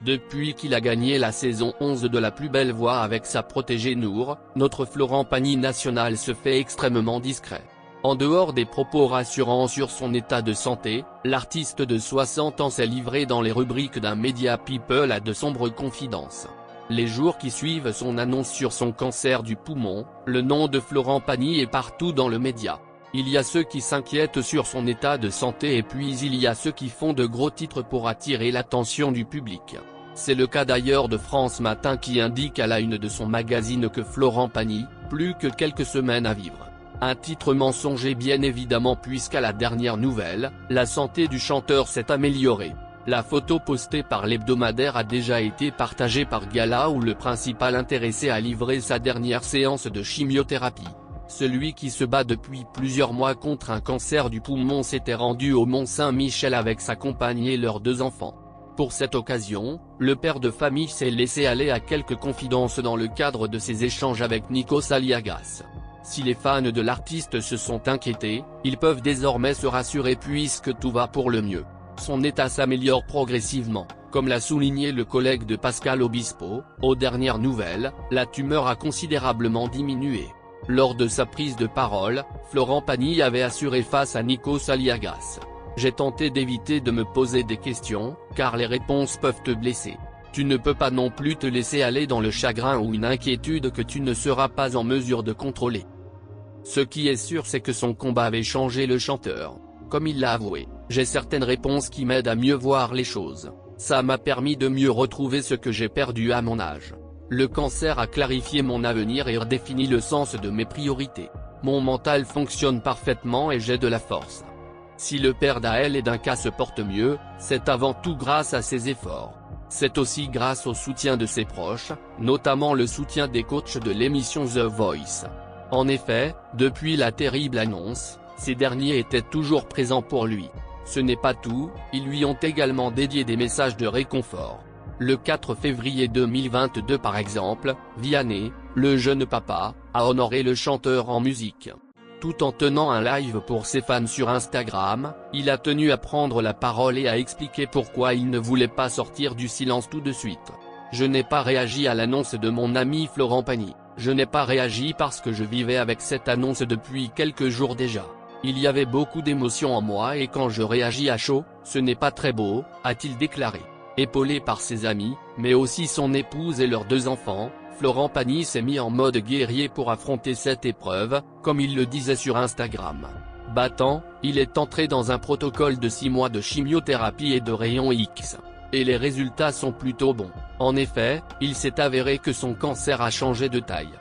Depuis qu'il a gagné la saison 11 de La Plus Belle Voix avec sa protégée Nour, notre Florent Pagny national se fait extrêmement discret. En dehors des propos rassurants sur son état de santé, l'artiste de 60 ans s'est livré dans les rubriques d'un média People à de sombres confidences. Les jours qui suivent son annonce sur son cancer du poumon, le nom de Florent Pagny est partout dans le média. Il y a ceux qui s'inquiètent sur son état de santé et puis il y a ceux qui font de gros titres pour attirer l'attention du public. C'est le cas d'ailleurs de France Matin qui indique à la une de son magazine que Florent Pagny, plus que quelques semaines à vivre. Un titre mensonger bien évidemment puisqu'à la dernière nouvelle, la santé du chanteur s'est améliorée. La photo postée par l'hebdomadaire a déjà été partagée par Gala où le principal intéressé a livré sa dernière séance de chimiothérapie. Celui qui se bat depuis plusieurs mois contre un cancer du poumon s'était rendu au Mont-Saint-Michel avec sa compagne et leurs 2 enfants. Pour cette occasion, le père de famille s'est laissé aller à quelques confidences dans le cadre de ses échanges avec Nikos Aliagas. Si les fans de l'artiste se sont inquiétés, ils peuvent désormais se rassurer puisque tout va pour le mieux. Son état s'améliore progressivement, comme l'a souligné le collègue de Pascal Obispo. Aux dernières nouvelles, la tumeur a considérablement diminué. Lors de sa prise de parole, Florent Pagny avait assuré face à Nikos Aliagas. « J'ai tenté d'éviter de me poser des questions, car les réponses peuvent te blesser. Tu ne peux pas non plus te laisser aller dans le chagrin ou une inquiétude que tu ne seras pas en mesure de contrôler. » Ce qui est sûr c'est que son combat avait changé le chanteur. Comme il l'a avoué, « J'ai certaines réponses qui m'aident à mieux voir les choses. Ça m'a permis de mieux retrouver ce que j'ai perdu à mon âge. Le cancer a clarifié mon avenir et redéfini le sens de mes priorités. Mon mental fonctionne parfaitement et j'ai de la force. » Si le père d'Aël et Duncan se porte mieux, c'est avant tout grâce à ses efforts. C'est aussi grâce au soutien de ses proches, notamment le soutien des coachs de l'émission The Voice. En effet, depuis la terrible annonce, ces derniers étaient toujours présents pour lui. Ce n'est pas tout, ils lui ont également dédié des messages de réconfort. Le 4 février 2022 par exemple, Vianney, le jeune papa, a honoré le chanteur en musique. Tout en tenant un live pour ses fans sur Instagram, il a tenu à prendre la parole et à expliquer pourquoi il ne voulait pas sortir du silence tout de suite. « Je n'ai pas réagi à l'annonce de mon ami Florent Pagny. Je n'ai pas réagi parce que je vivais avec cette annonce depuis quelques jours déjà. Il y avait beaucoup d'émotions en moi et quand je réagis à chaud, ce n'est pas très beau », a-t-il déclaré. Épaulé par ses amis, mais aussi son épouse et leurs 2 enfants, Florent Pagny s'est mis en mode guerrier pour affronter cette épreuve, comme il le disait sur Instagram. Battant, il est entré dans un protocole de 6 mois de chimiothérapie et de rayons X. Et les résultats sont plutôt bons. En effet, il s'est avéré que son cancer a changé de taille.